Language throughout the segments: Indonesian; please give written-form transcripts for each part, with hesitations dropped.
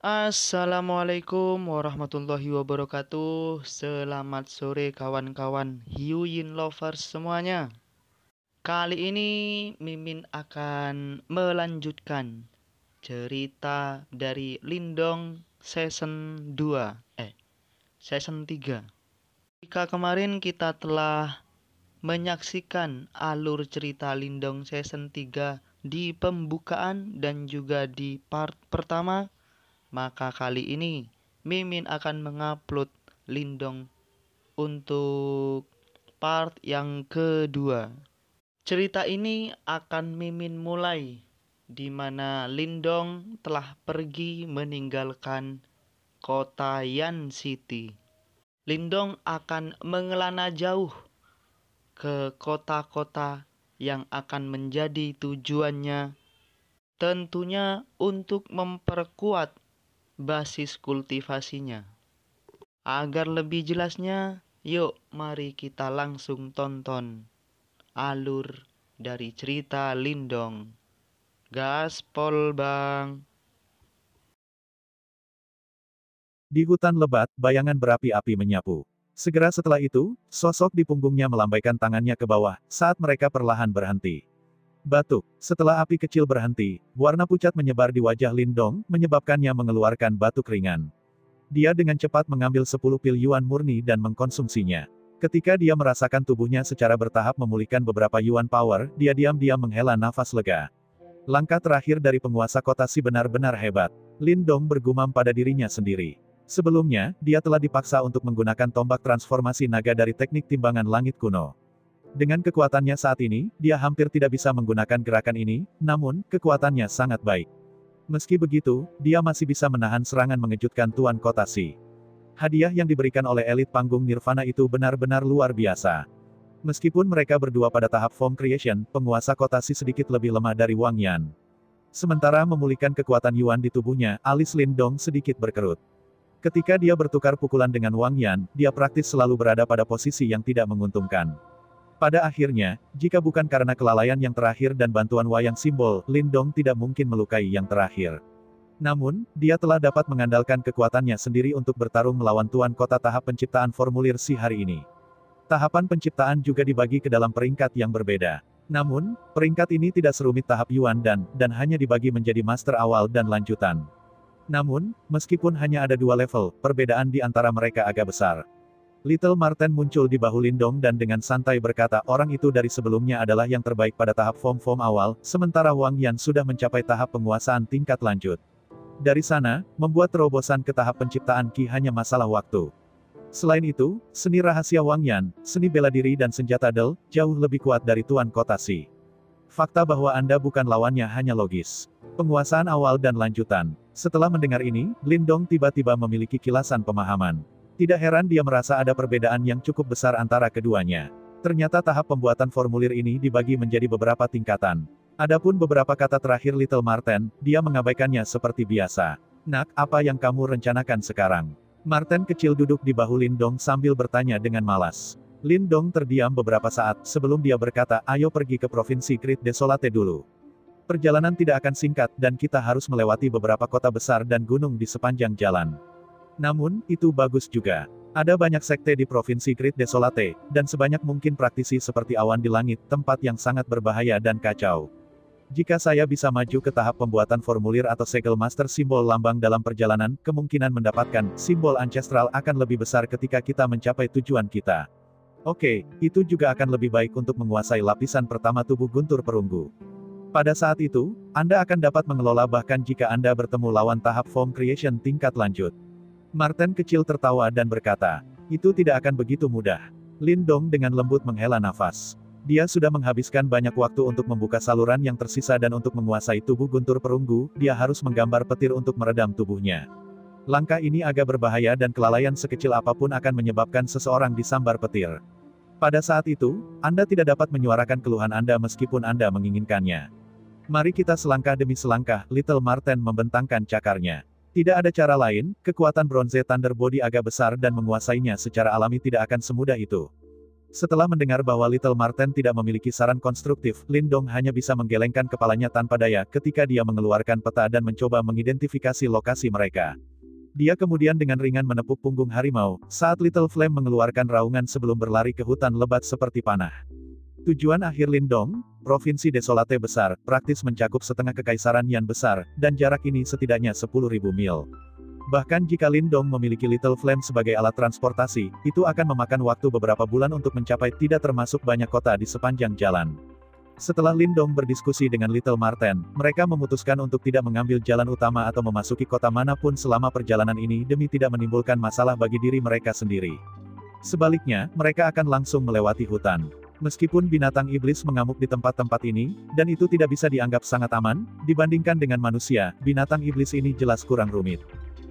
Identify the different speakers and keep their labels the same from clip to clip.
Speaker 1: Assalamualaikum warahmatullahi wabarakatuh. Selamat sore kawan-kawan Hiu Yin Lovers semuanya. Kali ini Mimin akan melanjutkan cerita dari Lindong season 2. Season 3. Jika kemarin kita telah menyaksikan alur cerita Lindong season 3 di pembukaan dan juga di part pertama, maka kali ini Mimin akan mengupload Lindong untuk part yang kedua. Cerita ini akan Mimin mulai di mana Lindong telah pergi meninggalkan kota Yan City. Lindong akan mengelana jauh ke kota-kota yang akan menjadi tujuannya, tentunya untuk memperkuat basis kultivasinya. Agar lebih jelasnya, yuk mari kita langsung tonton alur dari cerita Lindong. Gaspol bang.
Speaker 2: Di hutan lebat, bayangan berapi-api menyapu. Segera setelah itu, sosok di punggungnya melambaikan tangannya ke bawah, saat mereka perlahan berhenti. Batuk. Setelah api kecil berhenti, warna pucat menyebar di wajah Lindong, menyebabkannya mengeluarkan batuk ringan. Dia dengan cepat mengambil 10 pil yuan murni dan mengkonsumsinya. Ketika dia merasakan tubuhnya secara bertahap memulihkan beberapa yuan power, dia diam-diam menghela nafas lega. Langkah terakhir dari penguasa kota si benar-benar hebat. Lindong bergumam pada dirinya sendiri. Sebelumnya, dia telah dipaksa untuk menggunakan tombak transformasi naga dari teknik timbangan langit kuno. Dengan kekuatannya saat ini, dia hampir tidak bisa menggunakan gerakan ini, namun, kekuatannya sangat baik. Meski begitu, dia masih bisa menahan serangan mengejutkan Tuan Kota Si. Hadiah yang diberikan oleh elit panggung Nirvana itu benar-benar luar biasa. Meskipun mereka berdua pada tahap form creation, penguasa kota Si sedikit lebih lemah dari Wang Yan. Sementara memulihkan kekuatan Yuan di tubuhnya, alis Lindong sedikit berkerut. Ketika dia bertukar pukulan dengan Wang Yan, dia praktis selalu berada pada posisi yang tidak menguntungkan. Pada akhirnya, jika bukan karena kelalaian yang terakhir dan bantuan wayang simbol, Lindong tidak mungkin melukai yang terakhir. Namun, dia telah dapat mengandalkan kekuatannya sendiri untuk bertarung melawan Tuan Kota tahap penciptaan formulir Si hari ini. Tahapan penciptaan juga dibagi ke dalam peringkat yang berbeda. Namun, peringkat ini tidak serumit tahap Yuan dan hanya dibagi menjadi master awal dan lanjutan. Namun, meskipun hanya ada dua level, perbedaan di antara mereka agak besar. Little Marten muncul di bahu Lindong dan dengan santai berkata orang itu dari sebelumnya adalah yang terbaik pada tahap form-form awal, sementara Wang Yan sudah mencapai tahap penguasaan tingkat lanjut. Dari sana, membuat terobosan ke tahap penciptaan Ki hanya masalah waktu. Selain itu, seni rahasia Wang Yan, seni bela diri dan senjata Del, jauh lebih kuat dari Tuan Kota Si. Fakta bahwa Anda bukan lawannya hanya logis. Penguasaan awal dan lanjutan. Setelah mendengar ini, Lindong tiba-tiba memiliki kilasan pemahaman. Tidak heran dia merasa ada perbedaan yang cukup besar antara keduanya. Ternyata tahap pembuatan formulir ini dibagi menjadi beberapa tingkatan. Adapun beberapa kata terakhir Little Marten, dia mengabaikannya seperti biasa. Nak, apa yang kamu rencanakan sekarang? Marten kecil duduk di bahu Lindong sambil bertanya dengan malas. Lindong terdiam beberapa saat, sebelum dia berkata, ayo pergi ke Provinsi Crit Desolate dulu. Perjalanan tidak akan singkat, dan kita harus melewati beberapa kota besar dan gunung di sepanjang jalan. Namun, itu bagus juga. Ada banyak sekte di Provinsi Crit Desolate, dan sebanyak mungkin praktisi seperti awan di langit, tempat yang sangat berbahaya dan kacau. Jika saya bisa maju ke tahap pembuatan formulir atau segel master simbol lambang dalam perjalanan, kemungkinan mendapatkan simbol ancestral akan lebih besar ketika kita mencapai tujuan kita. Oke, itu juga akan lebih baik untuk menguasai lapisan pertama tubuh guntur perunggu. Pada saat itu, Anda akan dapat mengelola bahkan jika Anda bertemu lawan tahap form creation tingkat lanjut. Marten kecil tertawa dan berkata, itu tidak akan begitu mudah. Lindong dengan lembut menghela nafas. Dia sudah menghabiskan banyak waktu untuk membuka saluran yang tersisa dan untuk menguasai tubuh guntur perunggu, dia harus menggambar petir untuk meredam tubuhnya. Langkah ini agak berbahaya dan kelalaian sekecil apapun akan menyebabkan seseorang disambar petir. Pada saat itu, Anda tidak dapat menyuarakan keluhan Anda meskipun Anda menginginkannya. Mari kita selangkah demi selangkah, Little Marten membentangkan cakarnya. Tidak ada cara lain, kekuatan Bronze Thunder Body agak besar dan menguasainya secara alami tidak akan semudah itu. Setelah mendengar bahwa Little Marten tidak memiliki saran konstruktif, Lindong hanya bisa menggelengkan kepalanya tanpa daya ketika dia mengeluarkan peta dan mencoba mengidentifikasi lokasi mereka. Dia kemudian dengan ringan menepuk punggung harimau, saat Little Flame mengeluarkan raungan sebelum berlari ke hutan lebat seperti panah. Tujuan akhir Lindong, Provinsi Desolate besar, praktis mencakup setengah kekaisaran Yan besar, dan jarak ini setidaknya 10.000 mil. Bahkan jika Lindong memiliki Little Flame sebagai alat transportasi, itu akan memakan waktu beberapa bulan untuk mencapai tidak termasuk banyak kota di sepanjang jalan. Setelah Lindong berdiskusi dengan Little Marten, mereka memutuskan untuk tidak mengambil jalan utama atau memasuki kota manapun selama perjalanan ini demi tidak menimbulkan masalah bagi diri mereka sendiri. Sebaliknya, mereka akan langsung melewati hutan. Meskipun binatang iblis mengamuk di tempat-tempat ini, dan itu tidak bisa dianggap sangat aman, dibandingkan dengan manusia, binatang iblis ini jelas kurang rumit.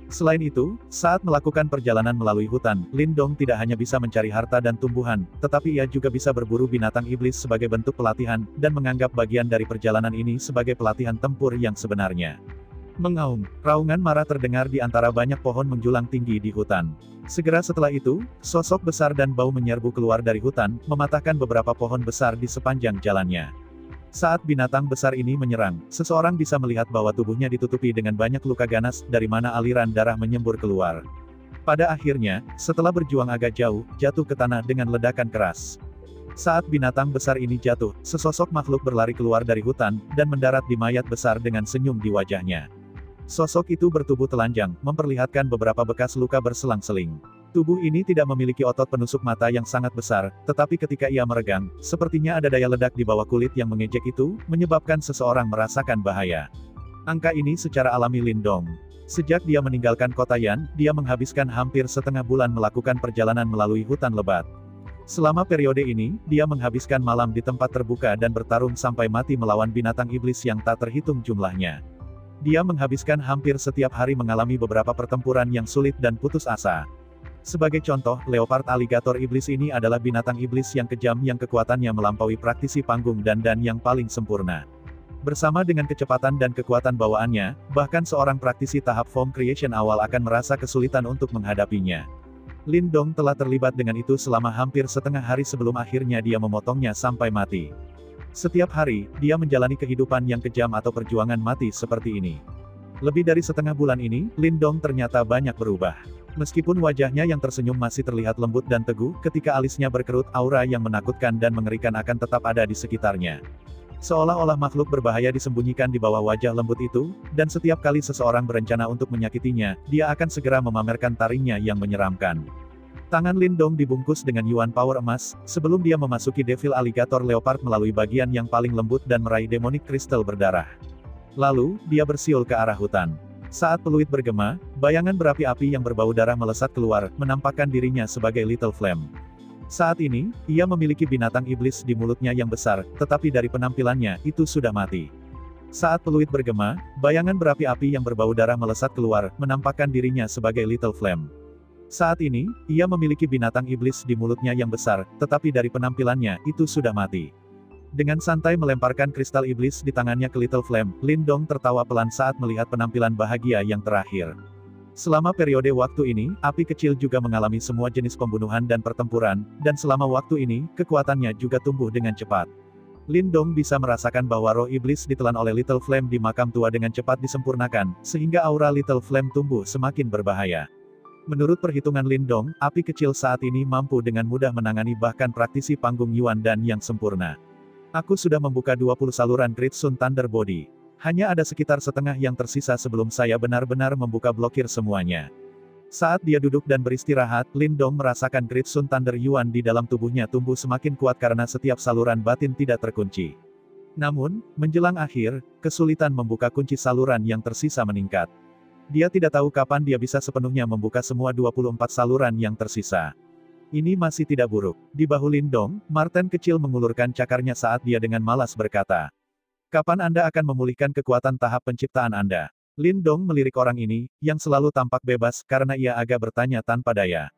Speaker 2: Selain itu, saat melakukan perjalanan melalui hutan, Lindong tidak hanya bisa mencari harta dan tumbuhan, tetapi ia juga bisa berburu binatang iblis sebagai bentuk pelatihan, dan menganggap bagian dari perjalanan ini sebagai pelatihan tempur yang sebenarnya. Mengaum, raungan marah terdengar di antara banyak pohon menjulang tinggi di hutan. Segera setelah itu, sosok besar dan bau menyerbu keluar dari hutan, mematahkan beberapa pohon besar di sepanjang jalannya. Saat binatang besar ini menyerang, seseorang bisa melihat bahwa tubuhnya ditutupi dengan banyak luka ganas, dari mana aliran darah menyembur keluar. Pada akhirnya, setelah berjuang agak jauh, jatuh ke tanah dengan ledakan keras. Saat binatang besar ini jatuh, sesosok makhluk berlari keluar dari hutan, dan mendarat di mayat besar dengan senyum di wajahnya. Sosok itu bertubuh telanjang, memperlihatkan beberapa bekas luka berselang-seling. Tubuh ini tidak memiliki otot penusuk mata yang sangat besar, tetapi ketika ia meregang, sepertinya ada daya ledak di bawah kulit yang mengejek itu, menyebabkan seseorang merasakan bahaya. Angka ini secara alami Lindong. Sejak dia meninggalkan kota Yan, dia menghabiskan hampir setengah bulan melakukan perjalanan melalui hutan lebat. Selama periode ini, dia menghabiskan malam di tempat terbuka dan bertarung sampai mati melawan binatang iblis yang tak terhitung jumlahnya. Dia menghabiskan hampir setiap hari mengalami beberapa pertempuran yang sulit dan putus asa. Sebagai contoh, leopard aligator iblis ini adalah binatang iblis yang kejam yang kekuatannya melampaui praktisi panggung dan yang paling sempurna. Bersama dengan kecepatan dan kekuatan bawaannya, bahkan seorang praktisi tahap form creation awal akan merasa kesulitan untuk menghadapinya. Lindong telah terlibat dengan itu selama hampir setengah hari sebelum akhirnya dia memotongnya sampai mati. Setiap hari, dia menjalani kehidupan yang kejam atau perjuangan mati seperti ini. Lebih dari setengah bulan ini, Lindong ternyata banyak berubah. Meskipun wajahnya yang tersenyum masih terlihat lembut dan teguh, ketika alisnya berkerut, aura yang menakutkan dan mengerikan akan tetap ada di sekitarnya. Seolah-olah makhluk berbahaya disembunyikan di bawah wajah lembut itu, dan setiap kali seseorang berencana untuk menyakitinya, dia akan segera memamerkan taringnya yang menyeramkan. Tangan Lindong dibungkus dengan Yuan Power emas, sebelum dia memasuki Devil Alligator Leopard melalui bagian yang paling lembut dan meraih Demonic Crystal berdarah. Lalu, dia bersiul ke arah hutan. Saat peluit bergema, bayangan berapi-api yang berbau darah melesat keluar, menampakkan dirinya sebagai Little Flame. Saat ini, ia memiliki binatang iblis di mulutnya yang besar, tetapi dari penampilannya, itu sudah mati. Saat peluit bergema, bayangan berapi-api yang berbau darah melesat keluar, menampakkan dirinya sebagai Little Flame. Saat ini, ia memiliki binatang iblis di mulutnya yang besar, tetapi dari penampilannya, itu sudah mati. Dengan santai melemparkan kristal iblis di tangannya ke Little Flame, Lindong tertawa pelan saat melihat penampilan bahagia yang terakhir. Selama periode waktu ini, api kecil juga mengalami semua jenis pembunuhan dan pertempuran, dan selama waktu ini, kekuatannya juga tumbuh dengan cepat. Lindong bisa merasakan bahwa roh iblis ditelan oleh Little Flame di makam tua dengan cepat disempurnakan, sehingga aura Little Flame tumbuh semakin berbahaya. Menurut perhitungan Lindong, api kecil saat ini mampu dengan mudah menangani bahkan praktisi panggung Yuan dan yang sempurna. Aku sudah membuka 20 saluran Great Sun Thunder Body. Hanya ada sekitar setengah yang tersisa sebelum saya benar-benar membuka blokir semuanya. Saat dia duduk dan beristirahat, Lindong merasakan Great Sun Thunder Yuan di dalam tubuhnya tumbuh semakin kuat karena setiap saluran batin tidak terkunci. Namun, menjelang akhir, kesulitan membuka kunci saluran yang tersisa meningkat. Dia tidak tahu kapan dia bisa sepenuhnya membuka semua 24 saluran yang tersisa. Ini masih tidak buruk. Di bahu Lindong, Marten kecil mengulurkan cakarnya saat dia dengan malas berkata, "Kapan Anda akan memulihkan kekuatan tahap penciptaan Anda?" Lindong melirik orang ini, yang selalu tampak bebas, karena ia agak bertanya tanpa daya.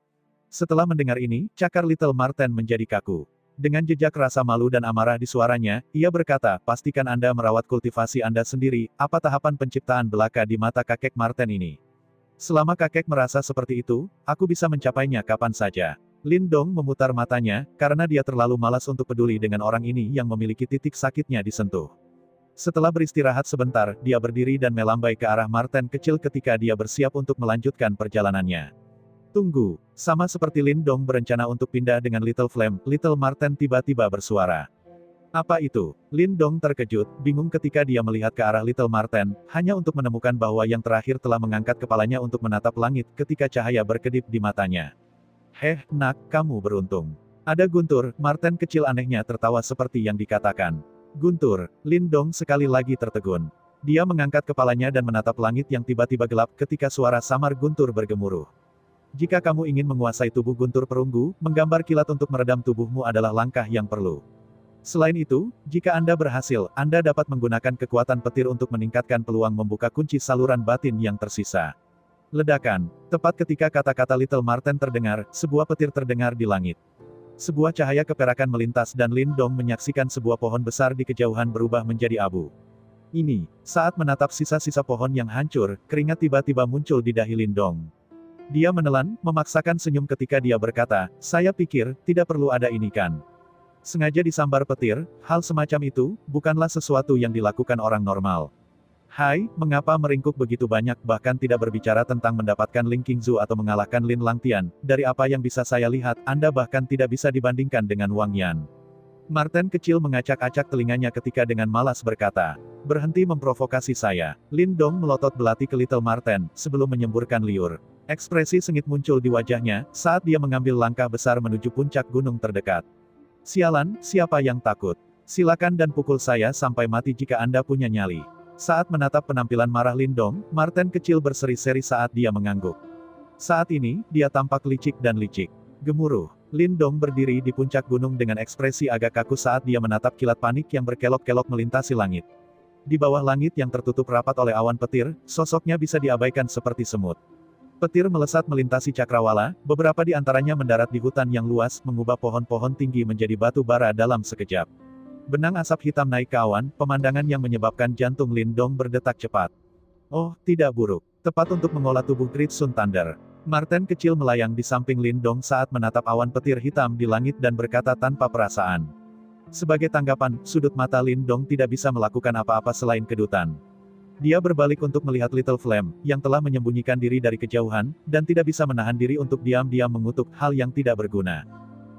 Speaker 2: Setelah mendengar ini, cakar Little Marten menjadi kaku. Dengan jejak rasa malu dan amarah di suaranya, ia berkata, "Pastikan Anda merawat kultivasi Anda sendiri, apa tahapan penciptaan belaka di mata kakek Marten ini? Selama kakek merasa seperti itu, aku bisa mencapainya kapan saja." Lindong memutar matanya, karena dia terlalu malas untuk peduli dengan orang ini yang memiliki titik sakitnya disentuh. Setelah beristirahat sebentar, dia berdiri dan melambai ke arah Marten kecil ketika dia bersiap untuk melanjutkan perjalanannya. Tunggu, sama seperti Lindong berencana untuk pindah dengan Little Flame, Little Marten tiba-tiba bersuara. Apa itu? Lindong terkejut, bingung ketika dia melihat ke arah Little Marten, hanya untuk menemukan bahwa yang terakhir telah mengangkat kepalanya untuk menatap langit ketika cahaya berkedip di matanya. Heh, nak, kamu beruntung. Ada Guntur, Marten kecil anehnya tertawa seperti yang dikatakan. Guntur, Lindong sekali lagi tertegun. Dia mengangkat kepalanya dan menatap langit yang tiba-tiba gelap ketika suara samar Guntur bergemuruh. Jika kamu ingin menguasai tubuh Guntur perunggu, menggambar kilat untuk meredam tubuhmu adalah langkah yang perlu. Selain itu, jika Anda berhasil, Anda dapat menggunakan kekuatan petir untuk meningkatkan peluang membuka kunci saluran batin yang tersisa. Ledakan. Tepat ketika kata-kata Little Marten terdengar, sebuah petir terdengar di langit. Sebuah cahaya keperakan melintas dan Lindong menyaksikan sebuah pohon besar di kejauhan berubah menjadi abu. Ini, saat menatap sisa-sisa pohon yang hancur, keringat tiba-tiba muncul di dahi Lindong. Dia menelan, memaksakan senyum ketika dia berkata, saya pikir, tidak perlu ada ini kan. Sengaja disambar petir, hal semacam itu, bukanlah sesuatu yang dilakukan orang normal. Hai, mengapa meringkuk begitu banyak bahkan tidak berbicara tentang mendapatkan Ling Qingzu atau mengalahkan Lin Langtian, dari apa yang bisa saya lihat, Anda bahkan tidak bisa dibandingkan dengan Wang Yan. Marten kecil mengacak-acak telinganya ketika dengan malas berkata, berhenti memprovokasi saya. Lindong melotot belati ke Little Marten, sebelum menyemburkan liur. Ekspresi sengit muncul di wajahnya, saat dia mengambil langkah besar menuju puncak gunung terdekat. Sialan, siapa yang takut? Silakan dan pukul saya sampai mati jika Anda punya nyali. Saat menatap penampilan marah Lindong, Marten kecil berseri-seri saat dia mengangguk. Saat ini, dia tampak licik dan licik. Gemuruh. Lindong berdiri di puncak gunung dengan ekspresi agak kaku saat dia menatap kilat panik yang berkelok-kelok melintasi langit. Di bawah langit yang tertutup rapat oleh awan petir, sosoknya bisa diabaikan seperti semut. Petir melesat melintasi cakrawala, beberapa di antaranya mendarat di hutan yang luas, mengubah pohon-pohon tinggi menjadi batu bara dalam sekejap. Benang asap hitam naik ke awan, pemandangan yang menyebabkan jantung Lindong berdetak cepat. Oh, tidak buruk. Tepat untuk mengolah tubuh Great Sun Thunder. Marten kecil melayang di samping Lindong saat menatap awan petir hitam di langit dan berkata tanpa perasaan. Sebagai tanggapan, sudut mata Lindong tidak bisa melakukan apa-apa selain kedutan. Dia berbalik untuk melihat Little Flame, yang telah menyembunyikan diri dari kejauhan, dan tidak bisa menahan diri untuk diam-diam mengutuk hal yang tidak berguna.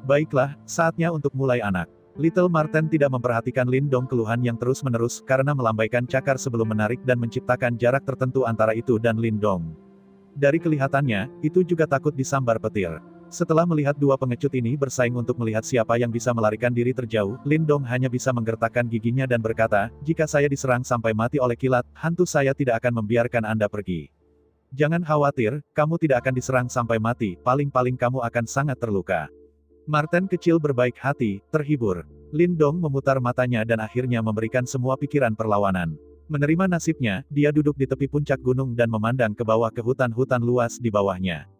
Speaker 2: Baiklah, saatnya untuk mulai anak. Little Marten tidak memperhatikan Lindong keluhan yang terus-menerus karena melambaikan cakar sebelum menarik dan menciptakan jarak tertentu antara itu dan Lindong. Dari kelihatannya, itu juga takut disambar petir. Setelah melihat dua pengecut ini bersaing untuk melihat siapa yang bisa melarikan diri terjauh, Lindong hanya bisa menggertakkan giginya dan berkata, jika saya diserang sampai mati oleh kilat, hantu saya tidak akan membiarkan Anda pergi. Jangan khawatir, kamu tidak akan diserang sampai mati, paling-paling kamu akan sangat terluka. Marten kecil berbaik hati, terhibur. Lindong memutar matanya dan akhirnya memberikan semua pikiran perlawanan. Menerima nasibnya, dia duduk di tepi puncak gunung dan memandang ke bawah ke hutan-hutan luas di bawahnya.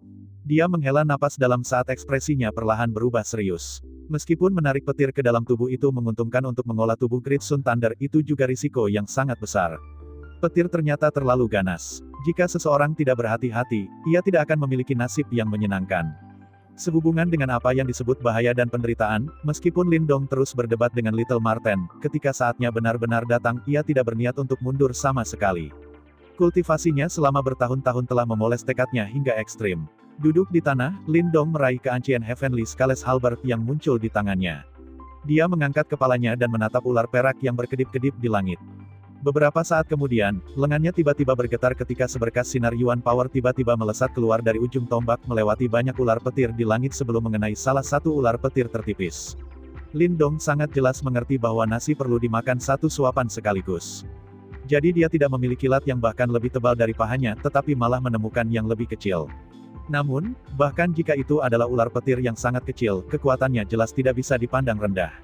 Speaker 2: Dia menghela napas dalam saat ekspresinya perlahan berubah serius. Meskipun menarik petir ke dalam tubuh itu menguntungkan untuk mengolah tubuh Great Sun Thunder, itu juga risiko yang sangat besar. Petir ternyata terlalu ganas. Jika seseorang tidak berhati-hati, ia tidak akan memiliki nasib yang menyenangkan. Sehubungan dengan apa yang disebut bahaya dan penderitaan, meskipun Lindong terus berdebat dengan Little Marten, ketika saatnya benar-benar datang, ia tidak berniat untuk mundur sama sekali. Kultivasinya selama bertahun-tahun telah memoles tekadnya hingga ekstrim. Duduk di tanah, Lindong meraih keancian Heavenly Scales Halberd yang muncul di tangannya. Dia mengangkat kepalanya dan menatap ular perak yang berkedip-kedip di langit. Beberapa saat kemudian, lengannya tiba-tiba bergetar ketika seberkas sinar Yuan Power tiba-tiba melesat keluar dari ujung tombak melewati banyak ular petir di langit sebelum mengenai salah satu ular petir tertipis. Lindong sangat jelas mengerti bahwa nasi perlu dimakan satu suapan sekaligus. Jadi dia tidak memiliki kilat yang bahkan lebih tebal dari pahanya, tetapi malah menemukan yang lebih kecil. Namun, bahkan jika itu adalah ular petir yang sangat kecil, kekuatannya jelas tidak bisa dipandang rendah.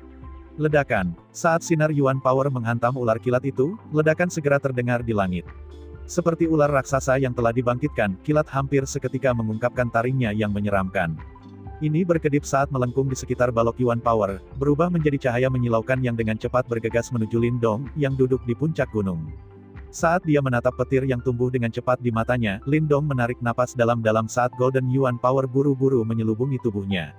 Speaker 2: Ledakan. Saat sinar Yuan Power menghantam ular kilat itu, ledakan segera terdengar di langit. Seperti ular raksasa yang telah dibangkitkan, kilat hampir seketika mengungkapkan taringnya yang menyeramkan. Ini berkedip saat melengkung di sekitar balok Yuan Power, berubah menjadi cahaya menyilaukan yang dengan cepat bergegas menuju Lindong, yang duduk di puncak gunung. Saat dia menatap petir yang tumbuh dengan cepat di matanya, Lindong menarik napas dalam-dalam saat Golden Yuan Power buru-buru menyelubungi tubuhnya.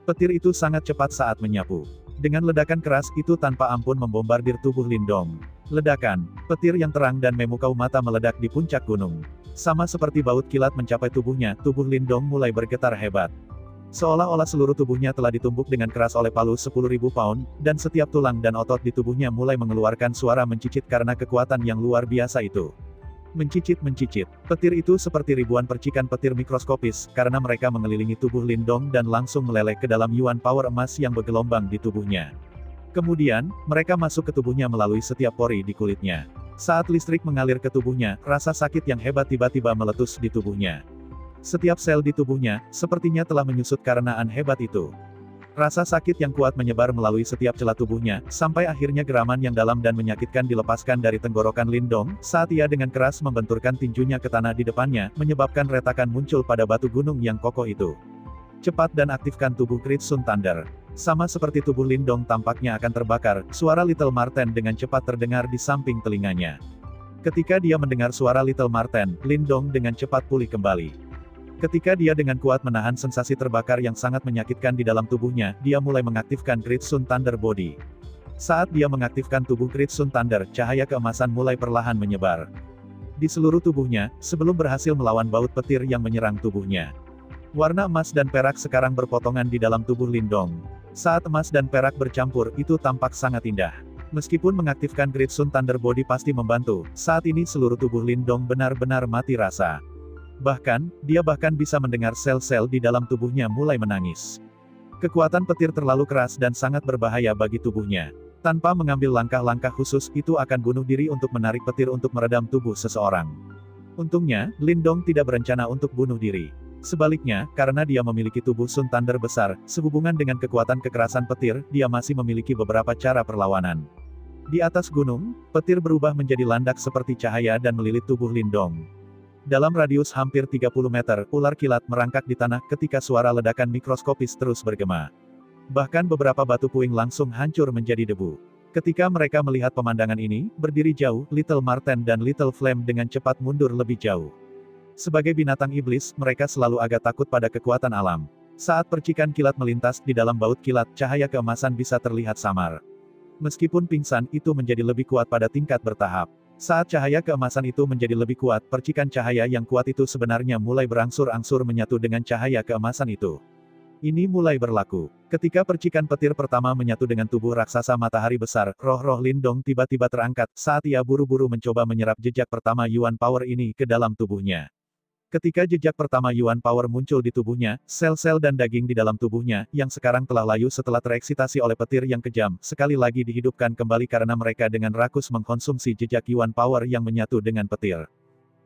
Speaker 2: Petir itu sangat cepat saat menyapu. Dengan ledakan keras itu tanpa ampun membombardir tubuh Lindong. Ledakan, petir yang terang dan memukau mata meledak di puncak gunung. Sama seperti baut kilat mencapai tubuhnya, tubuh Lindong mulai bergetar hebat. Seolah-olah seluruh tubuhnya telah ditumbuk dengan keras oleh palu 10.000 pound, dan setiap tulang dan otot di tubuhnya mulai mengeluarkan suara mencicit karena kekuatan yang luar biasa itu. Mencicit-mencicit. Petir itu seperti ribuan percikan petir mikroskopis, karena mereka mengelilingi tubuh Lindong dan langsung meleleh ke dalam yuan power emas yang bergelombang di tubuhnya. Kemudian, mereka masuk ke tubuhnya melalui setiap pori di kulitnya. Saat listrik mengalir ke tubuhnya, rasa sakit yang hebat tiba-tiba meletus di tubuhnya. Setiap sel di tubuhnya, sepertinya telah menyusut karenaan hebat itu. Rasa sakit yang kuat menyebar melalui setiap celah tubuhnya, sampai akhirnya geraman yang dalam dan menyakitkan dilepaskan dari tenggorokan Lindong, saat ia dengan keras membenturkan tinjunya ke tanah di depannya, menyebabkan retakan muncul pada batu gunung yang kokoh itu. Cepat dan aktifkan tubuh Crimson Thunder. Sama seperti tubuh Lindong tampaknya akan terbakar, suara Little Marten dengan cepat terdengar di samping telinganya. Ketika dia mendengar suara Little Marten, Lindong dengan cepat pulih kembali. Ketika dia dengan kuat menahan sensasi terbakar yang sangat menyakitkan di dalam tubuhnya, dia mulai mengaktifkan Crimson Thunder Body. Saat dia mengaktifkan tubuh Crimson Thunder, cahaya keemasan mulai perlahan menyebar di seluruh tubuhnya, sebelum berhasil melawan baut petir yang menyerang tubuhnya. Warna emas dan perak sekarang berpotongan di dalam tubuh Lindong. Saat emas dan perak bercampur, itu tampak sangat indah. Meskipun mengaktifkan Crimson Thunder Body pasti membantu, saat ini seluruh tubuh Lindong benar-benar mati rasa. Bahkan, dia bahkan bisa mendengar sel-sel di dalam tubuhnya mulai menangis. Kekuatan petir terlalu keras dan sangat berbahaya bagi tubuhnya. Tanpa mengambil langkah-langkah khusus, itu akan bunuh diri untuk menarik petir untuk meredam tubuh seseorang. Untungnya, Lindong tidak berencana untuk bunuh diri. Sebaliknya, karena dia memiliki tubuh Sun Thunder besar, sehubungan dengan kekuatan kekerasan petir, dia masih memiliki beberapa cara perlawanan. Di atas gunung, petir berubah menjadi landak seperti cahaya dan melilit tubuh Lindong. Dalam radius hampir 30 meter, ular kilat merangkak di tanah ketika suara ledakan mikroskopis terus bergema. Bahkan beberapa batu puing langsung hancur menjadi debu. Ketika mereka melihat pemandangan ini, berdiri jauh, Little Marten dan Little Flame dengan cepat mundur lebih jauh. Sebagai binatang iblis, mereka selalu agak takut pada kekuatan alam. Saat percikan kilat melintas di dalam baut kilat, cahaya keemasan bisa terlihat samar. Meskipun pingsan, itu menjadi lebih kuat pada tingkat bertahap. Saat cahaya keemasan itu menjadi lebih kuat, percikan cahaya yang kuat itu sebenarnya mulai berangsur-angsur menyatu dengan cahaya keemasan itu. Ini mulai berlaku. Ketika percikan petir pertama menyatu dengan tubuh raksasa matahari besar, roh-roh Lindong tiba-tiba terangkat, saat ia buru-buru mencoba menyerap jejak pertama Yuan Power ini ke dalam tubuhnya. Ketika jejak pertama Yuan Power muncul di tubuhnya, sel-sel dan daging di dalam tubuhnya, yang sekarang telah layu setelah tereksitasi oleh petir yang kejam, sekali lagi dihidupkan kembali karena mereka dengan rakus mengkonsumsi jejak Yuan Power yang menyatu dengan petir.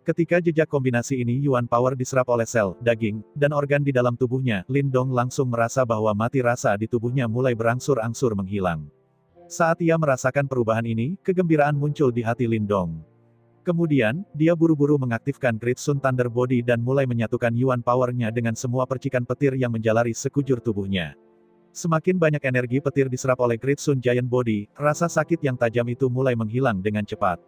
Speaker 2: Ketika jejak kombinasi ini Yuan Power diserap oleh sel, daging, dan organ di dalam tubuhnya, Lindong langsung merasa bahwa mati rasa di tubuhnya mulai berangsur-angsur menghilang. Saat ia merasakan perubahan ini, kegembiraan muncul di hati Lindong. Kemudian, dia buru-buru mengaktifkan Crimson Thunder Body dan mulai menyatukan Yuan Power-nya dengan semua percikan petir yang menjalari sekujur tubuhnya. Semakin banyak energi petir diserap oleh Crimson Giant Body, rasa sakit yang tajam itu mulai menghilang dengan cepat.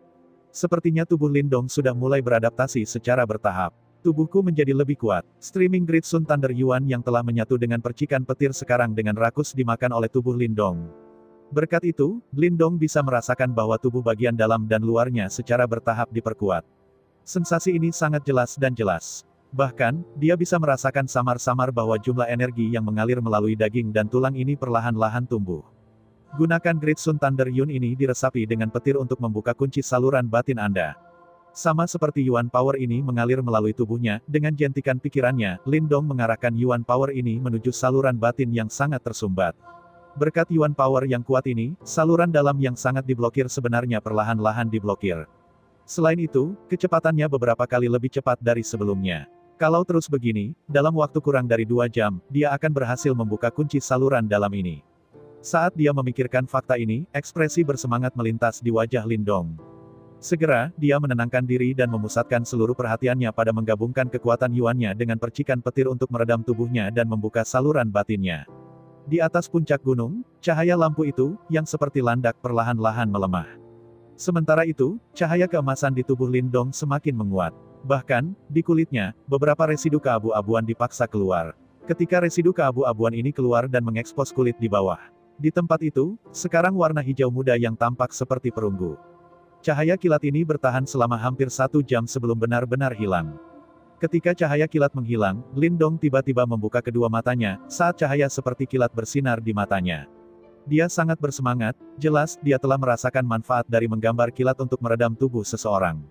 Speaker 2: Sepertinya tubuh Lindong sudah mulai beradaptasi secara bertahap. Tubuhku menjadi lebih kuat. Streaming Crimson Thunder Yuan yang telah menyatu dengan percikan petir sekarang dengan rakus dimakan oleh tubuh Lindong. Berkat itu, Lindong bisa merasakan bahwa tubuh bagian dalam dan luarnya secara bertahap diperkuat. Sensasi ini sangat jelas dan jelas. Bahkan, dia bisa merasakan samar-samar bahwa jumlah energi yang mengalir melalui daging dan tulang ini perlahan-lahan tumbuh. Gunakan Crimson Thunder Yuan ini diresapi dengan petir untuk membuka kunci saluran batin Anda. Sama seperti Yuan Power ini mengalir melalui tubuhnya, dengan jentikan pikirannya, Lindong mengarahkan Yuan Power ini menuju saluran batin yang sangat tersumbat. Berkat Yuan Power yang kuat ini, saluran dalam yang sangat diblokir sebenarnya perlahan-lahan diblokir. Selain itu, kecepatannya beberapa kali lebih cepat dari sebelumnya. Kalau terus begini, dalam waktu kurang dari 2 jam, dia akan berhasil membuka kunci saluran dalam ini. Saat dia memikirkan fakta ini, ekspresi bersemangat melintas di wajah Lindong. Segera, dia menenangkan diri dan memusatkan seluruh perhatiannya pada menggabungkan kekuatan Yuannya dengan percikan petir untuk meredam tubuhnya dan membuka saluran batinnya. Di atas puncak gunung, cahaya lampu itu, yang seperti landak perlahan-lahan melemah. Sementara itu, cahaya keemasan di tubuh Lindong semakin menguat. Bahkan, di kulitnya, beberapa residu keabu-abuan dipaksa keluar. Ketika residu keabu-abuan ini keluar dan mengekspos kulit di bawah. Di tempat itu, sekarang warna hijau muda yang tampak seperti perunggu. Cahaya kilat ini bertahan selama hampir 1 jam sebelum benar-benar hilang. Ketika cahaya kilat menghilang, Lindong tiba-tiba membuka kedua matanya, saat cahaya seperti kilat bersinar di matanya. Dia sangat bersemangat, jelas dia telah merasakan manfaat dari menggambar kilat untuk meredam tubuh seseorang.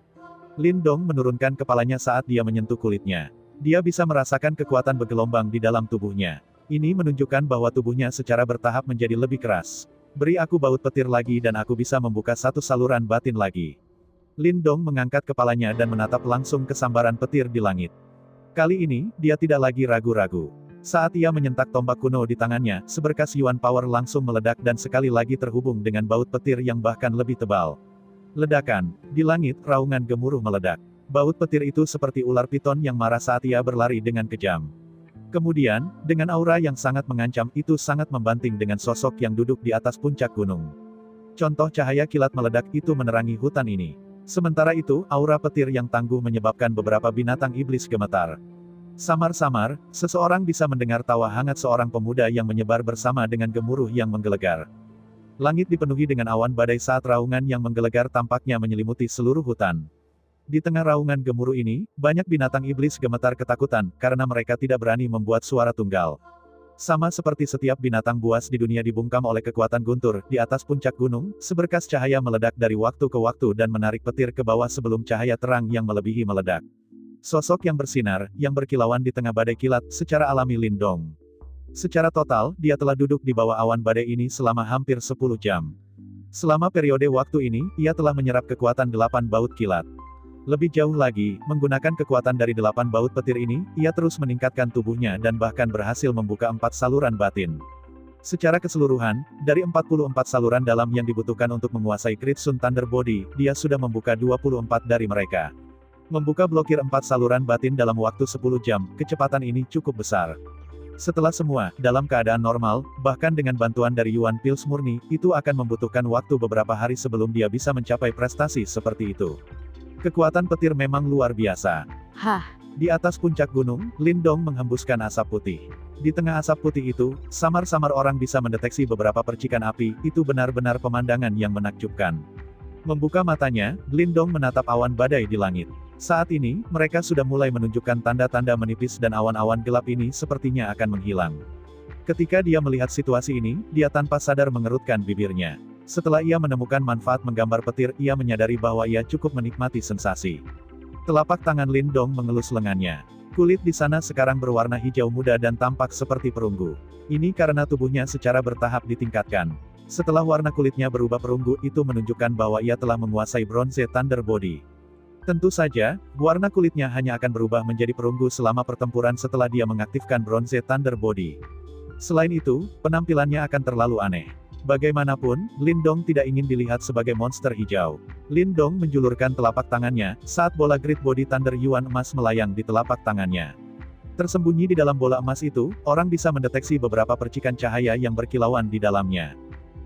Speaker 2: Lindong menurunkan kepalanya saat dia menyentuh kulitnya. Dia bisa merasakan kekuatan bergelombang di dalam tubuhnya. Ini menunjukkan bahwa tubuhnya secara bertahap menjadi lebih keras. Beri aku baut petir lagi dan aku bisa membuka satu saluran batin lagi. Lindong mengangkat kepalanya dan menatap langsung ke sambaran petir di langit. Kali ini, dia tidak lagi ragu-ragu. Saat ia menyentak tombak kuno di tangannya, seberkas Yuan Power langsung meledak dan sekali lagi terhubung dengan baut petir yang bahkan lebih tebal. Ledakan. Di langit, raungan gemuruh meledak. Baut petir itu seperti ular piton yang marah saat ia berlari dengan kejam. Kemudian, dengan aura yang sangat mengancam itu sangat membanting dengan sosok yang duduk di atas puncak gunung. Contoh cahaya kilat meledak itu menerangi hutan ini. Sementara itu, aura petir yang tangguh menyebabkan beberapa binatang iblis gemetar. Samar-samar, seseorang bisa mendengar tawa hangat seorang pemuda yang menyebar bersama dengan gemuruh yang menggelegar. Langit dipenuhi dengan awan badai saat raungan yang menggelegar tampaknya menyelimuti seluruh hutan. Di tengah raungan gemuruh ini, banyak binatang iblis gemetar ketakutan, karena mereka tidak berani membuat suara tunggal. Sama seperti setiap binatang buas di dunia dibungkam oleh kekuatan guntur, di atas puncak gunung, seberkas cahaya meledak dari waktu ke waktu dan menarik petir ke bawah sebelum cahaya terang yang melebihi meledak. Sosok yang bersinar, yang berkilauan di tengah badai kilat, secara alami Lindong. Secara total, dia telah duduk di bawah awan badai ini selama hampir 10 jam. Selama periode waktu ini, ia telah menyerap kekuatan 8 baut kilat. Lebih jauh lagi, menggunakan kekuatan dari 8 baut petir ini, ia terus meningkatkan tubuhnya dan bahkan berhasil membuka 4 saluran batin. Secara keseluruhan, dari 44 saluran dalam yang dibutuhkan untuk menguasai Crimson Thunder Body, dia sudah membuka 24 dari mereka. Membuka blokir 4 saluran batin dalam waktu 10 jam, kecepatan ini cukup besar. Setelah semua, dalam keadaan normal, bahkan dengan bantuan dari Yuan Pils murni, itu akan membutuhkan waktu beberapa hari sebelum dia bisa mencapai prestasi seperti itu. Kekuatan petir memang luar biasa.
Speaker 3: Hah,
Speaker 2: Di atas puncak gunung, Lindong menghembuskan asap putih. Di tengah asap putih itu, samar-samar orang bisa mendeteksi beberapa percikan api, itu benar-benar pemandangan yang menakjubkan. Membuka matanya, Lindong menatap awan badai di langit. Saat ini, mereka sudah mulai menunjukkan tanda-tanda menipis dan awan-awan gelap ini sepertinya akan menghilang. Ketika dia melihat situasi ini, dia tanpa sadar mengerutkan bibirnya. Setelah ia menemukan manfaat menggambar petir, ia menyadari bahwa ia cukup menikmati sensasi. Telapak tangan Lindong mengelus lengannya. Kulit di sana sekarang berwarna hijau muda dan tampak seperti perunggu. Ini karena tubuhnya secara bertahap ditingkatkan. Setelah warna kulitnya berubah perunggu, itu menunjukkan bahwa ia telah menguasai Bronze Thunder Body. Tentu saja, warna kulitnya hanya akan berubah menjadi perunggu selama pertempuran setelah dia mengaktifkan Bronze Thunder Body. Selain itu, penampilannya akan terlalu aneh. Bagaimanapun, Lindong tidak ingin dilihat sebagai monster hijau. Lindong menjulurkan telapak tangannya, saat bola Great Body Thunder Yuan emas melayang di telapak tangannya. Tersembunyi di dalam bola emas itu, orang bisa mendeteksi beberapa percikan cahaya yang berkilauan di dalamnya.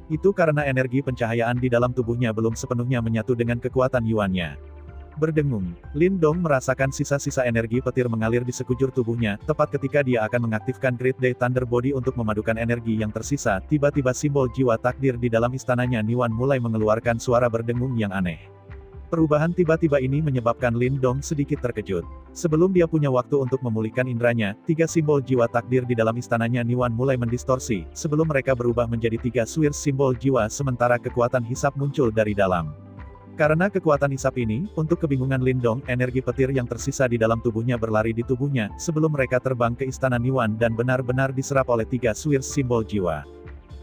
Speaker 2: Itu karena energi pencahayaan di dalam tubuhnya belum sepenuhnya menyatu dengan kekuatan Yuannya. Berdengung, Lindong merasakan sisa-sisa energi petir mengalir di sekujur tubuhnya, tepat ketika dia akan mengaktifkan Great Day Thunder Body untuk memadukan energi yang tersisa, tiba-tiba simbol jiwa takdir di dalam istananya Niwan mulai mengeluarkan suara berdengung yang aneh. Perubahan tiba-tiba ini menyebabkan Lindong sedikit terkejut. Sebelum dia punya waktu untuk memulihkan indranya, 3 simbol jiwa takdir di dalam istananya Niwan mulai mendistorsi, sebelum mereka berubah menjadi 3 swirl simbol jiwa sementara kekuatan hisap muncul dari dalam. Karena kekuatan hisap ini, untuk kebingungan Lindong, energi petir yang tersisa di dalam tubuhnya berlari di tubuhnya, sebelum mereka terbang ke istana Niwan dan benar-benar diserap oleh 3 swirl simbol jiwa.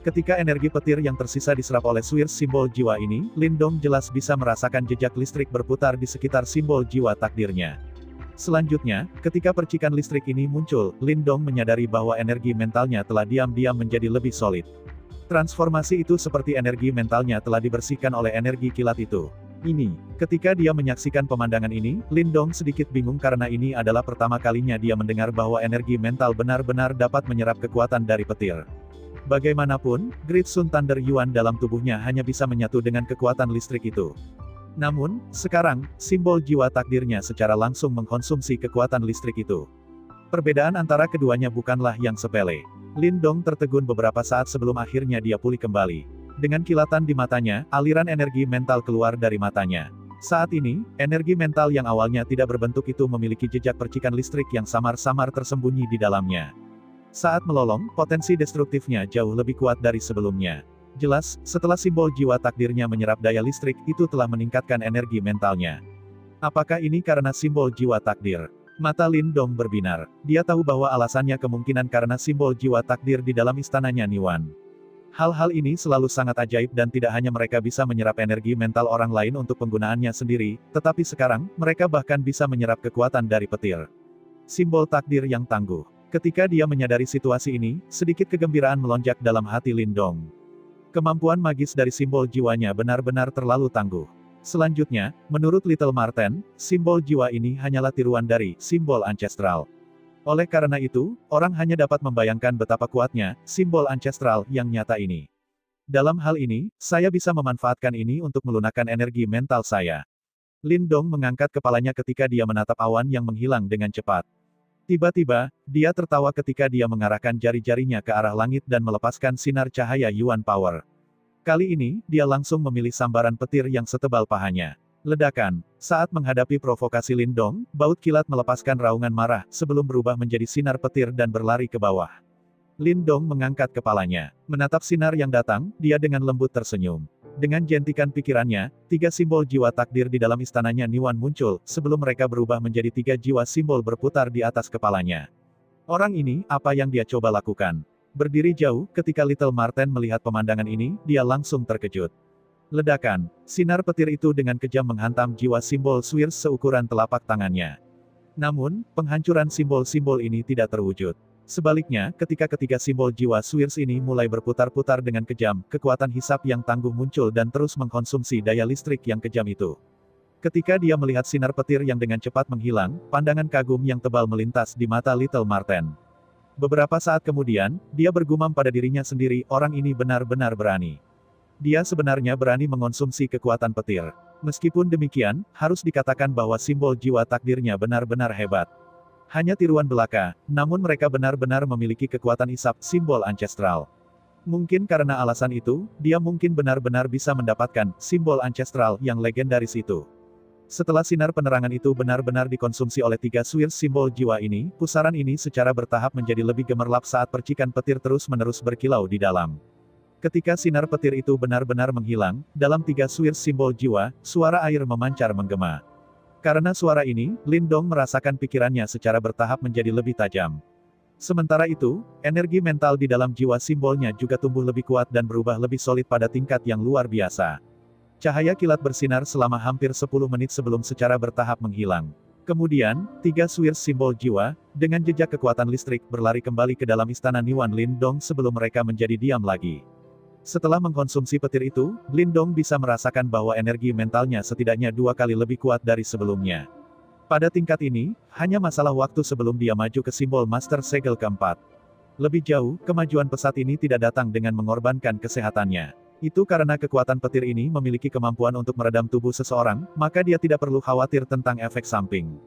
Speaker 2: Ketika energi petir yang tersisa diserap oleh swirl simbol jiwa ini, Lindong jelas bisa merasakan jejak listrik berputar di sekitar simbol jiwa takdirnya. Selanjutnya, ketika percikan listrik ini muncul, Lindong menyadari bahwa energi mentalnya telah diam-diam menjadi lebih solid. Transformasi itu seperti energi mentalnya telah dibersihkan oleh energi kilat itu. Ketika dia menyaksikan pemandangan ini, Lindong sedikit bingung karena ini adalah pertama kalinya dia mendengar bahwa energi mental benar-benar dapat menyerap kekuatan dari petir. Bagaimanapun, Great Sun Thunder Yuan dalam tubuhnya hanya bisa menyatu dengan kekuatan listrik itu. Namun, sekarang, simbol jiwa takdirnya secara langsung mengkonsumsi kekuatan listrik itu. Perbedaan antara keduanya bukanlah yang sepele. Lin Dong tertegun beberapa saat sebelum akhirnya dia pulih kembali. Dengan kilatan di matanya, aliran energi mental keluar dari matanya. Saat ini, energi mental yang awalnya tidak berbentuk itu memiliki jejak percikan listrik yang samar-samar tersembunyi di dalamnya. Saat melolong, potensi destruktifnya jauh lebih kuat dari sebelumnya. Jelas, setelah simbol jiwa takdirnya menyerap daya listrik, itu telah meningkatkan energi mentalnya. Apakah ini karena simbol jiwa takdir? Mata Lin Dong berbinar. Dia tahu bahwa alasannya kemungkinan karena simbol jiwa takdir di dalam istananya Niwan. Hal-hal ini selalu sangat ajaib dan tidak hanya mereka bisa menyerap energi mental orang lain untuk penggunaannya sendiri, tetapi sekarang, mereka bahkan bisa menyerap kekuatan dari petir. Simbol takdir yang tangguh. Ketika dia menyadari situasi ini, sedikit kegembiraan melonjak dalam hati Lin Dong. Kemampuan magis dari simbol jiwanya benar-benar terlalu tangguh. Selanjutnya, menurut Little Marten, simbol jiwa ini hanyalah tiruan dari simbol ancestral. Oleh karena itu, orang hanya dapat membayangkan betapa kuatnya simbol ancestral yang nyata ini. Dalam hal ini, saya bisa memanfaatkan ini untuk melunakkan energi mental saya. Lin Dong mengangkat kepalanya ketika dia menatap awan yang menghilang dengan cepat. Tiba-tiba, dia tertawa ketika dia mengarahkan jari-jarinya ke arah langit dan melepaskan sinar cahaya Yuan Power. Kali ini, dia langsung memilih sambaran petir yang setebal pahanya. Ledakan. Saat menghadapi provokasi Lin Dong, baut kilat melepaskan raungan marah, sebelum berubah menjadi sinar petir dan berlari ke bawah. Lin Dong mengangkat kepalanya. Menatap sinar yang datang, dia dengan lembut tersenyum. Dengan jentikan pikirannya, 3 simbol jiwa takdir di dalam istananya Niwan muncul, sebelum mereka berubah menjadi 3 jiwa simbol berputar di atas kepalanya. Orang ini, apa yang dia coba lakukan? Berdiri jauh, ketika Little Marten melihat pemandangan ini, dia langsung terkejut. Ledakan. Sinar petir itu dengan kejam menghantam jiwa simbol Swirs seukuran telapak tangannya. Namun, penghancuran simbol-simbol ini tidak terwujud. Sebaliknya, ketika ketiga simbol jiwa Swirs ini mulai berputar-putar dengan kejam, kekuatan hisap yang tangguh muncul dan terus mengkonsumsi daya listrik yang kejam itu. Ketika dia melihat sinar petir yang dengan cepat menghilang, pandangan kagum yang tebal melintas di mata Little Marten. Beberapa saat kemudian, dia bergumam pada dirinya sendiri, orang ini benar-benar berani. Dia sebenarnya berani mengonsumsi kekuatan petir. Meskipun demikian, harus dikatakan bahwa simbol jiwa takdirnya benar-benar hebat. Hanya tiruan belaka, namun mereka benar-benar memiliki kekuatan isap, simbol ancestral. Mungkin karena alasan itu, dia mungkin benar-benar bisa mendapatkan simbol ancestral yang legendaris itu. Setelah sinar penerangan itu benar-benar dikonsumsi oleh 3 Swirs simbol jiwa ini, pusaran ini secara bertahap menjadi lebih gemerlap saat percikan petir terus-menerus berkilau di dalam. Ketika sinar petir itu benar-benar menghilang, dalam 3 Swirs simbol jiwa, suara air memancar menggema. Karena suara ini, Lin Dong merasakan pikirannya secara bertahap menjadi lebih tajam. Sementara itu, energi mental di dalam jiwa simbolnya juga tumbuh lebih kuat dan berubah lebih solid pada tingkat yang luar biasa. Cahaya kilat bersinar selama hampir 10 menit sebelum secara bertahap menghilang. Kemudian, 3 Swirs simbol jiwa, dengan jejak kekuatan listrik, berlari kembali ke dalam istana Niwan Lin Dong sebelum mereka menjadi diam lagi. Setelah mengkonsumsi petir itu, Lin Dong bisa merasakan bahwa energi mentalnya setidaknya 2 kali lebih kuat dari sebelumnya. Pada tingkat ini, hanya masalah waktu sebelum dia maju ke simbol Master Segel keempat. Lebih jauh, kemajuan pesat ini tidak datang dengan mengorbankan kesehatannya. Itu karena kekuatan petir ini memiliki kemampuan untuk meredam tubuh seseorang, maka dia tidak perlu khawatir tentang efek samping.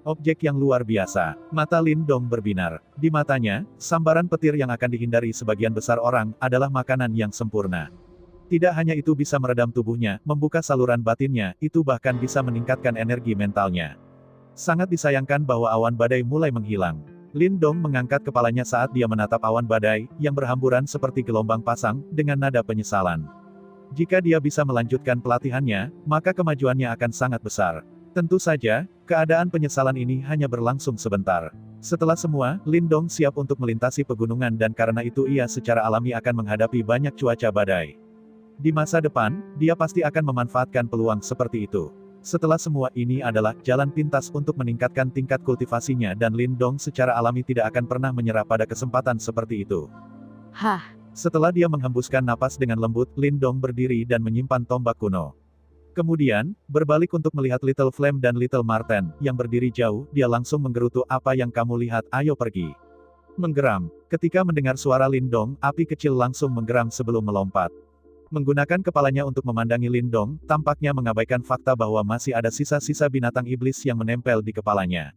Speaker 2: Objek yang luar biasa. Mata Lin Dong berbinar. Di matanya, sambaran petir yang akan dihindari sebagian besar orang, adalah makanan yang sempurna. Tidak hanya itu bisa meredam tubuhnya, membuka saluran batinnya, itu bahkan bisa meningkatkan energi mentalnya. Sangat disayangkan bahwa awan badai mulai menghilang. Lin Dong mengangkat kepalanya saat dia menatap awan badai, yang berhamburan seperti gelombang pasang, dengan nada penyesalan. Jika dia bisa melanjutkan pelatihannya, maka kemajuannya akan sangat besar. Tentu saja, keadaan penyesalan ini hanya berlangsung sebentar. Setelah semua, Lin Dong siap untuk melintasi pegunungan dan karena itu ia secara alami akan menghadapi banyak cuaca badai. Di masa depan, dia pasti akan memanfaatkan peluang seperti itu. Setelah semua ini adalah jalan pintas untuk meningkatkan tingkat kultivasinya dan Lin Dong secara alami tidak akan pernah menyerah pada kesempatan seperti itu.
Speaker 3: Hah,
Speaker 2: Setelah dia menghembuskan napas dengan lembut, Lin Dong berdiri dan menyimpan tombak kuno. Kemudian, berbalik untuk melihat Little Flame dan Little Marten, yang berdiri jauh, dia langsung menggerutu, "Apa yang kamu lihat, ayo pergi." Menggeram. Ketika mendengar suara Lin Dong, api kecil langsung menggeram sebelum melompat. Menggunakan kepalanya untuk memandangi Lin Dong, tampaknya mengabaikan fakta bahwa masih ada sisa-sisa binatang iblis yang menempel di kepalanya.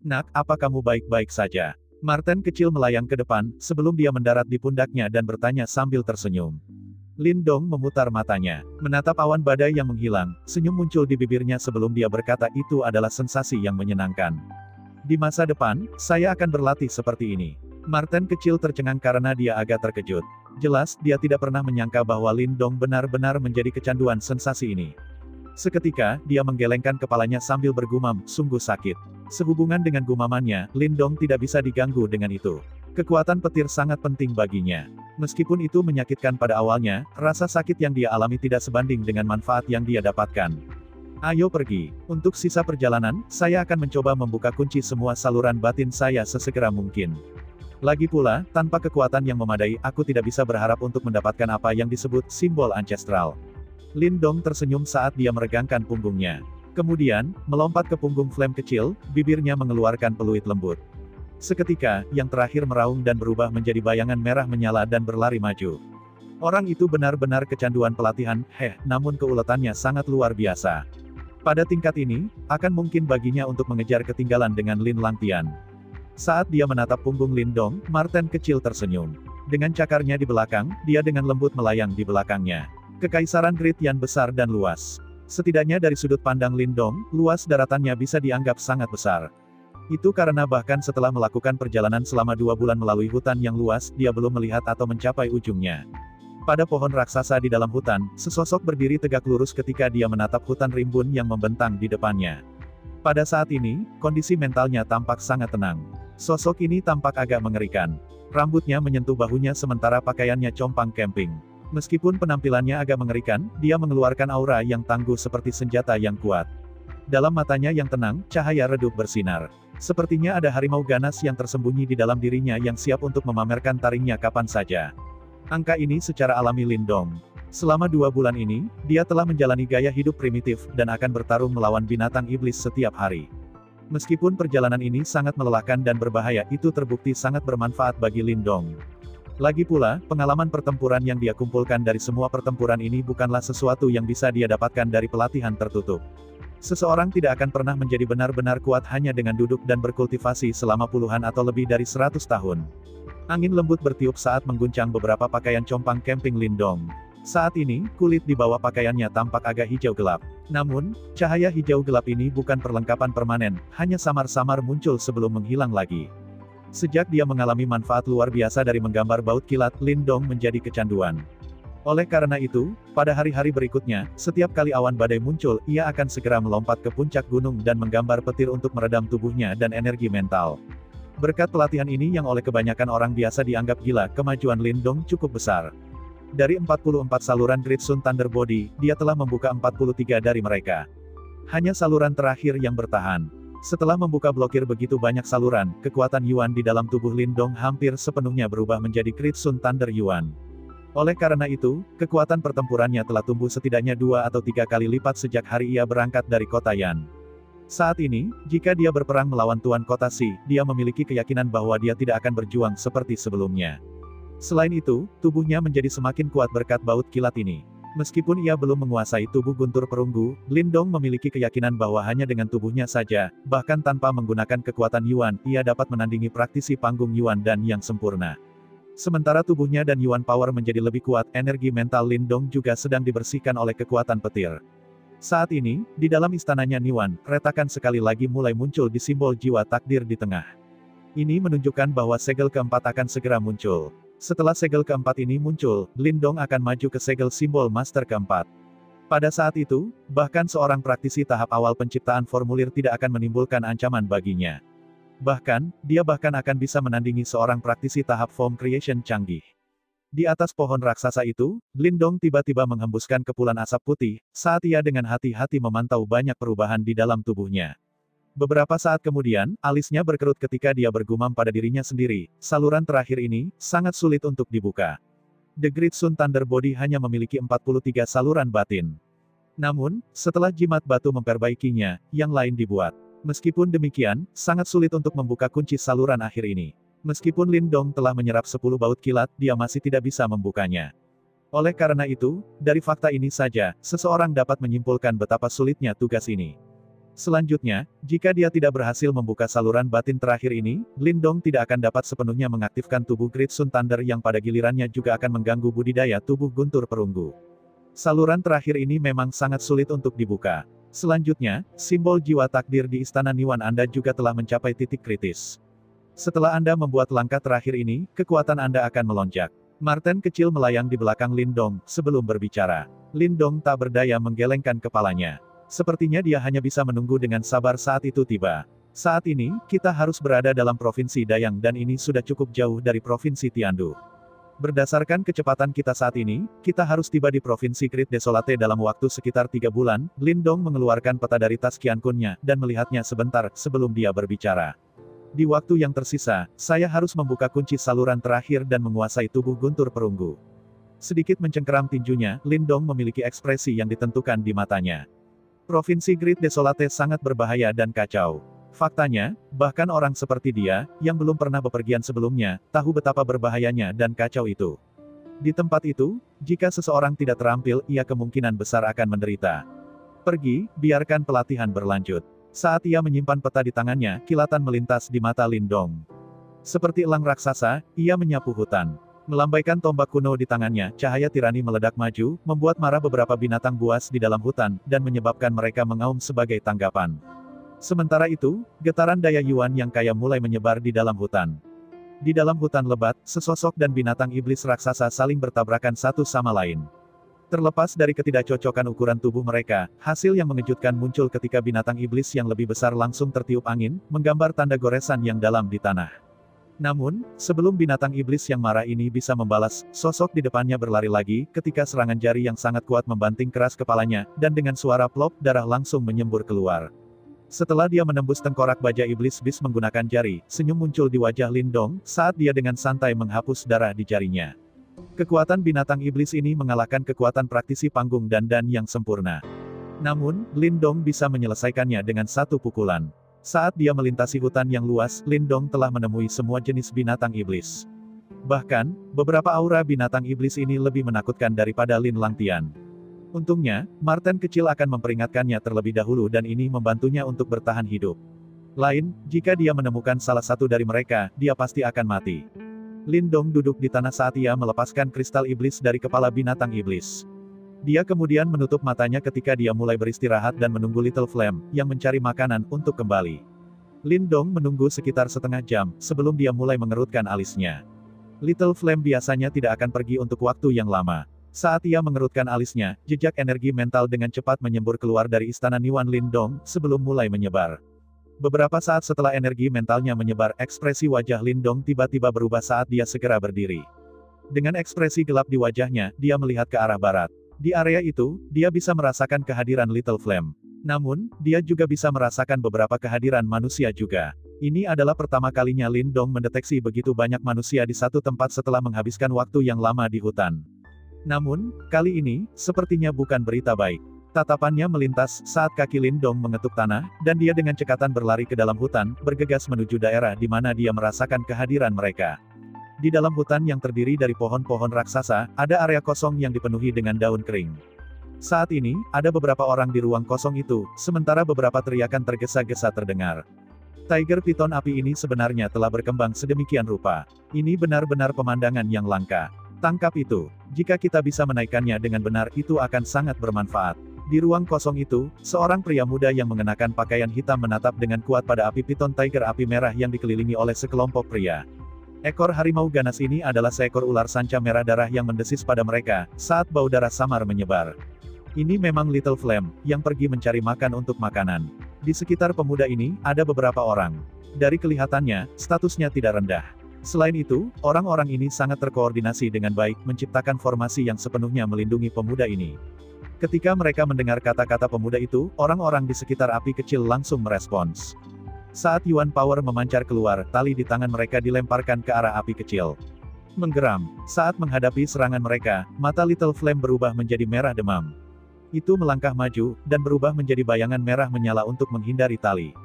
Speaker 2: Nak, apa kamu baik-baik saja? Martin kecil melayang ke depan, sebelum dia mendarat di pundaknya dan bertanya sambil tersenyum. Lindong memutar matanya, menatap awan badai yang menghilang, senyum muncul di bibirnya sebelum dia berkata itu adalah sensasi yang menyenangkan. Di masa depan, saya akan berlatih seperti ini. Martin kecil tercengang karena dia agak terkejut. Jelas, dia tidak pernah menyangka bahwa Lindong benar-benar menjadi kecanduan sensasi ini. Seketika, dia menggelengkan kepalanya sambil bergumam, sungguh sakit. Sehubungan dengan gumamannya, Lindong tidak bisa diganggu dengan itu. Kekuatan petir sangat penting baginya. Meskipun itu menyakitkan pada awalnya, rasa sakit yang dia alami tidak sebanding dengan manfaat yang dia dapatkan. Ayo pergi. Untuk sisa perjalanan, saya akan mencoba membuka kunci semua saluran batin saya sesegera mungkin. Lagi pula, tanpa kekuatan yang memadai, aku tidak bisa berharap untuk mendapatkan apa yang disebut simbol ancestral. Lindong tersenyum saat dia meregangkan punggungnya. Kemudian, melompat ke punggung Flame kecil, bibirnya mengeluarkan peluit lembut. Seketika, yang terakhir meraung dan berubah menjadi bayangan merah menyala dan berlari maju. Orang itu benar-benar kecanduan pelatihan, namun keuletannya sangat luar biasa. Pada tingkat ini, akan mungkin baginya untuk mengejar ketinggalan dengan Lin Langtian. Saat dia menatap punggung Lindong, Martin kecil tersenyum. Dengan cakarnya di belakang, dia dengan lembut melayang di belakangnya. Kekaisaran Great Yan besar dan luas. Setidaknya dari sudut pandang Lindong, luas daratannya bisa dianggap sangat besar. Itu karena bahkan setelah melakukan perjalanan selama 2 bulan melalui hutan yang luas, dia belum melihat atau mencapai ujungnya. Pada pohon raksasa di dalam hutan, sesosok berdiri tegak lurus ketika dia menatap hutan rimbun yang membentang di depannya. Pada saat ini, kondisi mentalnya tampak sangat tenang. Sosok ini tampak agak mengerikan. Rambutnya menyentuh bahunya sementara pakaiannya compang camping. Meskipun penampilannya agak mengerikan, dia mengeluarkan aura yang tangguh seperti senjata yang kuat. Dalam matanya yang tenang, cahaya redup bersinar. Sepertinya ada harimau ganas yang tersembunyi di dalam dirinya yang siap untuk memamerkan taringnya kapan saja. Angka ini secara alami Lindong. Selama 2 bulan ini, dia telah menjalani gaya hidup primitif, dan akan bertarung melawan binatang iblis setiap hari. Meskipun perjalanan ini sangat melelahkan dan berbahaya, itu terbukti sangat bermanfaat bagi Lindong. Lagi pula, pengalaman pertempuran yang dia kumpulkan dari semua pertempuran ini bukanlah sesuatu yang bisa dia dapatkan dari pelatihan tertutup. Seseorang tidak akan pernah menjadi benar-benar kuat hanya dengan duduk dan berkultivasi selama puluhan atau lebih dari 100 tahun. Angin lembut bertiup saat mengguncang beberapa pakaian compang camping Lindong. Saat ini, kulit di bawah pakaiannya tampak agak hijau gelap. Namun, cahaya hijau gelap ini bukan perlengkapan permanen, hanya samar-samar muncul sebelum menghilang lagi. Sejak dia mengalami manfaat luar biasa dari menggambar baut kilat, Lindong menjadi kecanduan. Oleh karena itu, pada hari-hari berikutnya, setiap kali awan badai muncul, ia akan segera melompat ke puncak gunung dan menggambar petir untuk meredam tubuhnya dan energi mental. Berkat pelatihan ini yang oleh kebanyakan orang biasa dianggap gila, kemajuan Lindong cukup besar. Dari 44 saluran Great Sun Thunder Body, dia telah membuka 43 dari mereka. Hanya saluran terakhir yang bertahan. Setelah membuka blokir begitu banyak saluran, kekuatan Yuan di dalam tubuh Lindong hampir sepenuhnya berubah menjadi Great Sun Thunder Yuan. Oleh karena itu, kekuatan pertempurannya telah tumbuh setidaknya 2 atau 3 kali lipat sejak hari ia berangkat dari kota Yan. Saat ini, jika dia berperang melawan Tuan Kota Si, dia memiliki keyakinan bahwa dia tidak akan berjuang seperti sebelumnya. Selain itu, tubuhnya menjadi semakin kuat berkat baut kilat ini. Meskipun ia belum menguasai tubuh guntur perunggu, Lindong memiliki keyakinan bahwa hanya dengan tubuhnya saja, bahkan tanpa menggunakan kekuatan Yuan, ia dapat menandingi praktisi panggung Yuan dan yang sempurna. Sementara tubuhnya dan Yuan Power menjadi lebih kuat, energi mental Lindong juga sedang dibersihkan oleh kekuatan petir. Saat ini, di dalam istananya Niwan, retakan sekali lagi mulai muncul di simbol jiwa takdir di tengah. Ini menunjukkan bahwa segel keempat akan segera muncul. Setelah segel keempat ini muncul, Lindong akan maju ke segel simbol master keempat. Pada saat itu, bahkan seorang praktisi tahap awal penciptaan formulir tidak akan menimbulkan ancaman baginya. Bahkan, dia bahkan akan bisa menandingi seorang praktisi tahap form creation canggih. Di atas pohon raksasa itu, Lindong tiba-tiba menghembuskan kepulan asap putih, saat ia dengan hati-hati memantau banyak perubahan di dalam tubuhnya. Beberapa saat kemudian, alisnya berkerut ketika dia bergumam pada dirinya sendiri, saluran terakhir ini, sangat sulit untuk dibuka. The Great Sun Thunder Body hanya memiliki 43 saluran batin. Namun, setelah jimat batu memperbaikinya, yang lain dibuat. Meskipun demikian, sangat sulit untuk membuka kunci saluran akhir ini. Meskipun Lindong telah menyerap 10 baut kilat, dia masih tidak bisa membukanya. Oleh karena itu, dari fakta ini saja, seseorang dapat menyimpulkan betapa sulitnya tugas ini. Selanjutnya, jika dia tidak berhasil membuka saluran batin terakhir ini, Lindong tidak akan dapat sepenuhnya mengaktifkan tubuh Great Sun Thunder yang pada gilirannya juga akan mengganggu budidaya tubuh guntur perunggu. Saluran terakhir ini memang sangat sulit untuk dibuka. Selanjutnya, simbol jiwa takdir di Istana Niwan Anda juga telah mencapai titik kritis. Setelah Anda membuat langkah terakhir ini, kekuatan Anda akan melonjak. Marten kecil melayang di belakang Lindong sebelum berbicara. Lindong tak berdaya menggelengkan kepalanya. Sepertinya dia hanya bisa menunggu dengan sabar saat itu tiba. Saat ini, kita harus berada dalam Provinsi Dayang dan ini sudah cukup jauh dari Provinsi Tiandu. Berdasarkan kecepatan kita saat ini, kita harus tiba di Provinsi Great Desolate dalam waktu sekitar 3 bulan. Lindong mengeluarkan peta dari tas Qiankunnya dan melihatnya sebentar sebelum dia berbicara. Di waktu yang tersisa, saya harus membuka kunci saluran terakhir dan menguasai tubuh guntur perunggu. Sedikit mencengkeram tinjunya, Lindong memiliki ekspresi yang ditentukan di matanya. Provinsi Great Desolate sangat berbahaya dan kacau. Faktanya, bahkan orang seperti dia, yang belum pernah bepergian sebelumnya, tahu betapa berbahayanya dan kacau itu. Di tempat itu, jika seseorang tidak terampil, ia kemungkinan besar akan menderita. Pergi, biarkan pelatihan berlanjut. Saat ia menyimpan peta di tangannya, kilatan melintas di mata Lindong. Seperti elang raksasa, ia menyapu hutan. Melambaikan tombak kuno di tangannya, cahaya tirani meledak maju, membuat marah beberapa binatang buas di dalam hutan, dan menyebabkan mereka mengaum sebagai tanggapan. Sementara itu, getaran daya Yuan yang kaya mulai menyebar di dalam hutan. Di dalam hutan lebat, sesosok dan binatang iblis raksasa saling bertabrakan satu sama lain. Terlepas dari ketidakcocokan ukuran tubuh mereka, hasil yang mengejutkan muncul ketika binatang iblis yang lebih besar langsung tertiup angin, menggambar tanda goresan yang dalam di tanah. Namun, sebelum binatang iblis yang marah ini bisa membalas, sosok di depannya berlari lagi, ketika serangan jari yang sangat kuat membanting keras kepalanya, dan dengan suara plop, darah langsung menyembur keluar. Setelah dia menembus tengkorak baja iblis bis menggunakan jari, senyum muncul di wajah Lindong, saat dia dengan santai menghapus darah di jarinya. Kekuatan binatang iblis ini mengalahkan kekuatan praktisi panggung dan yang sempurna. Namun, Lindong bisa menyelesaikannya dengan satu pukulan. Saat dia melintasi hutan yang luas, Lindong telah menemui semua jenis binatang iblis. Bahkan, beberapa aura binatang iblis ini lebih menakutkan daripada Lin Langtian. Untungnya, Marten kecil akan memperingatkannya terlebih dahulu dan ini membantunya untuk bertahan hidup. Lain, jika dia menemukan salah satu dari mereka, dia pasti akan mati. Lindong duduk di tanah saat ia melepaskan kristal iblis dari kepala binatang iblis. Dia kemudian menutup matanya ketika dia mulai beristirahat dan menunggu Little Flame, yang mencari makanan, untuk kembali. Lindong menunggu sekitar setengah jam, sebelum dia mulai mengerutkan alisnya. Little Flame biasanya tidak akan pergi untuk waktu yang lama. Saat ia mengerutkan alisnya, jejak energi mental dengan cepat menyembur keluar dari istana Niwan Lindong, sebelum mulai menyebar. Beberapa saat setelah energi mentalnya menyebar, ekspresi wajah Lindong tiba-tiba berubah saat dia segera berdiri. Dengan ekspresi gelap di wajahnya, dia melihat ke arah barat. Di area itu, dia bisa merasakan kehadiran Little Flame. Namun, dia juga bisa merasakan beberapa kehadiran manusia juga. Ini adalah pertama kalinya Lindong mendeteksi begitu banyak manusia di satu tempat setelah menghabiskan waktu yang lama di hutan. Namun, kali ini, sepertinya bukan berita baik. Tatapannya melintas saat kaki Lindong mengetuk tanah, dan dia dengan cekatan berlari ke dalam hutan, bergegas menuju daerah di mana dia merasakan kehadiran mereka. Di dalam hutan yang terdiri dari pohon-pohon raksasa, ada area kosong yang dipenuhi dengan daun kering. Saat ini, ada beberapa orang di ruang kosong itu, sementara beberapa teriakan tergesa-gesa terdengar. Tiger Piton api ini sebenarnya telah berkembang sedemikian rupa. Ini benar-benar pemandangan yang langka. Tangkap itu. Jika kita bisa menaikkannya dengan benar, itu akan sangat bermanfaat. Di ruang kosong itu, seorang pria muda yang mengenakan pakaian hitam menatap dengan kuat pada api piton Tiger api merah yang dikelilingi oleh sekelompok pria. Ekor harimau ganas ini adalah seekor ular sanca merah darah yang mendesis pada mereka, saat bau darah samar menyebar. Ini memang Little Flame, yang pergi mencari makan untuk makanan. Di sekitar pemuda ini, ada beberapa orang. Dari kelihatannya, statusnya tidak rendah. Selain itu, orang-orang ini sangat terkoordinasi dengan baik, menciptakan formasi yang sepenuhnya melindungi pemuda ini. Ketika mereka mendengar kata-kata pemuda itu, orang-orang di sekitar api kecil langsung merespons. Saat Yuan Power memancar keluar, tali di tangan mereka dilemparkan ke arah api kecil. Menggeram. Saat menghadapi serangan mereka, mata Little Flame berubah menjadi merah demam. Itu melangkah maju, dan berubah menjadi bayangan merah menyala untuk menghindari tali.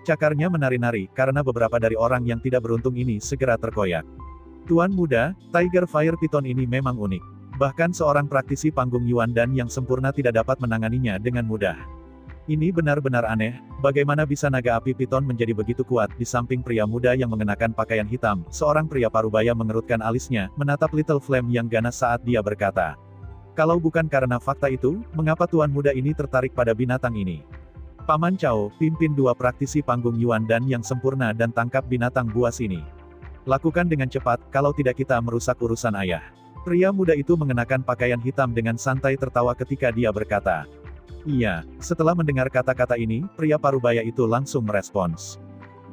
Speaker 2: Cakarnya menari-nari, karena beberapa dari orang yang tidak beruntung ini segera terkoyak. Tuan muda, Tiger Fire Piton ini memang unik. Bahkan seorang praktisi panggung Yuan dan yang sempurna tidak dapat menanganinya dengan mudah. Ini benar-benar aneh, bagaimana bisa naga api piton menjadi begitu kuat di samping pria muda yang mengenakan pakaian hitam, seorang pria parubaya mengerutkan alisnya, menatap Little Flame yang ganas saat dia berkata. Kalau bukan karena fakta itu, mengapa tuan muda ini tertarik pada binatang ini? Paman Cao, pimpin dua praktisi panggung Yuan Dan yang sempurna dan tangkap binatang buas ini. Lakukan dengan cepat, kalau tidak kita merusak urusan ayah. Pria muda itu mengenakan pakaian hitam dengan santai tertawa ketika dia berkata. Iya, setelah mendengar kata-kata ini, pria parubaya itu langsung merespons.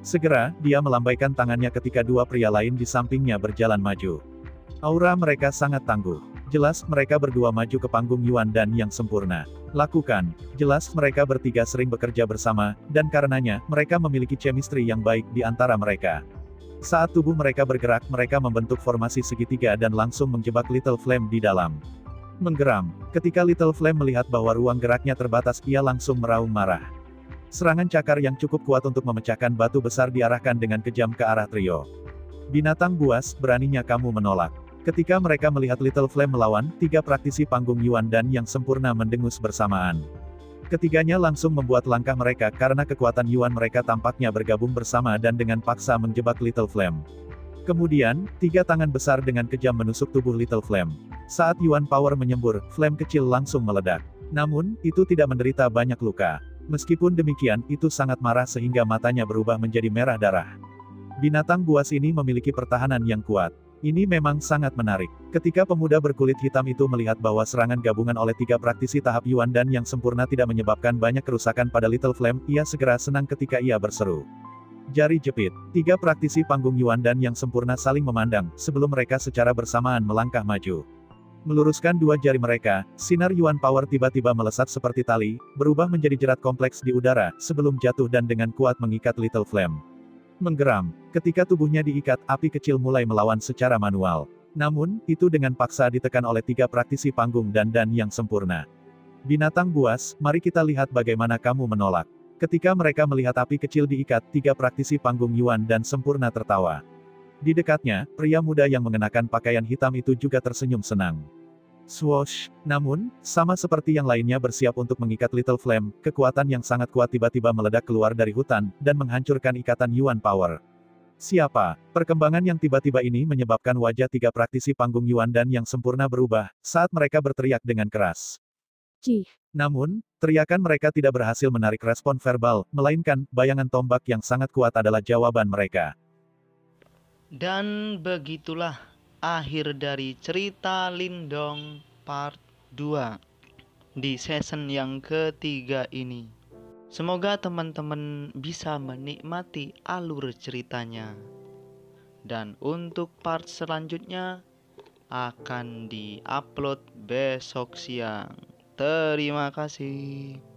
Speaker 2: Segera, dia melambaikan tangannya ketika dua pria lain di sampingnya berjalan maju. Aura mereka sangat tangguh. Jelas, mereka berdua maju ke panggung Yuan Dan yang sempurna. Lakukan. Jelas, mereka bertiga sering bekerja bersama, dan karenanya, mereka memiliki chemistry yang baik di antara mereka. Saat tubuh mereka bergerak, mereka membentuk formasi segitiga dan langsung menjebak Little Flame di dalam. Menggeram. Ketika Little Flame melihat bahwa ruang geraknya terbatas, ia langsung meraung marah. Serangan cakar yang cukup kuat untuk memecahkan batu besar diarahkan dengan kejam ke arah trio. Binatang buas, beraninya kamu menolak. Ketika mereka melihat Little Flame melawan, tiga praktisi panggung Yuan Dan yang sempurna mendengus bersamaan. Ketiganya langsung membuat langkah mereka karena kekuatan Yuan mereka tampaknya bergabung bersama dan dengan paksa menjebak Little Flame. Kemudian, tiga tangan besar dengan kejam menusuk tubuh Little Flame. Saat Yuan Power menyembur, flame kecil langsung meledak. Namun, itu tidak menderita banyak luka. Meskipun demikian, itu sangat marah sehingga matanya berubah menjadi merah darah. Binatang buas ini memiliki pertahanan yang kuat. Ini memang sangat menarik. Ketika pemuda berkulit hitam itu melihat bahwa serangan gabungan oleh tiga praktisi tahap Yuan Dan yang sempurna tidak menyebabkan banyak kerusakan pada Little Flame, ia segera senang ketika ia berseru. Jari jepit. Tiga praktisi panggung Yuan Dan yang sempurna saling memandang, sebelum mereka secara bersamaan melangkah maju. Meluruskan dua jari mereka, sinar Yuan Power tiba-tiba melesat seperti tali, berubah menjadi jerat kompleks di udara, sebelum jatuh dan dengan kuat mengikat Little Flame. Menggeram. Ketika tubuhnya diikat, api kecil mulai melawan secara manual. Namun, itu dengan paksa ditekan oleh tiga praktisi panggung Dan yang sempurna. Binatang buas, mari kita lihat bagaimana kamu menolak. Ketika mereka melihat api kecil diikat, tiga praktisi panggung Yuan Dan sempurna tertawa. Di dekatnya, pria muda yang mengenakan pakaian hitam itu juga tersenyum senang. Swoosh! Namun, sama seperti yang lainnya bersiap untuk mengikat Little Flame, kekuatan yang sangat kuat tiba-tiba meledak keluar dari hutan, dan menghancurkan ikatan Yuan Power. Siapa? Perkembangan yang tiba-tiba ini menyebabkan wajah tiga praktisi panggung Yuan Dan yang sempurna berubah, saat mereka berteriak dengan keras.
Speaker 3: Cih.
Speaker 2: Namun, teriakan mereka tidak berhasil menarik respon verbal, melainkan, bayangan tombak yang sangat kuat adalah jawaban mereka.
Speaker 1: Dan begitulah akhir dari cerita Lindong part 2 di season yang ketiga ini. Semoga teman-teman bisa menikmati alur ceritanya. Dan untuk part selanjutnya akan di-upload besok siang. Terima kasih.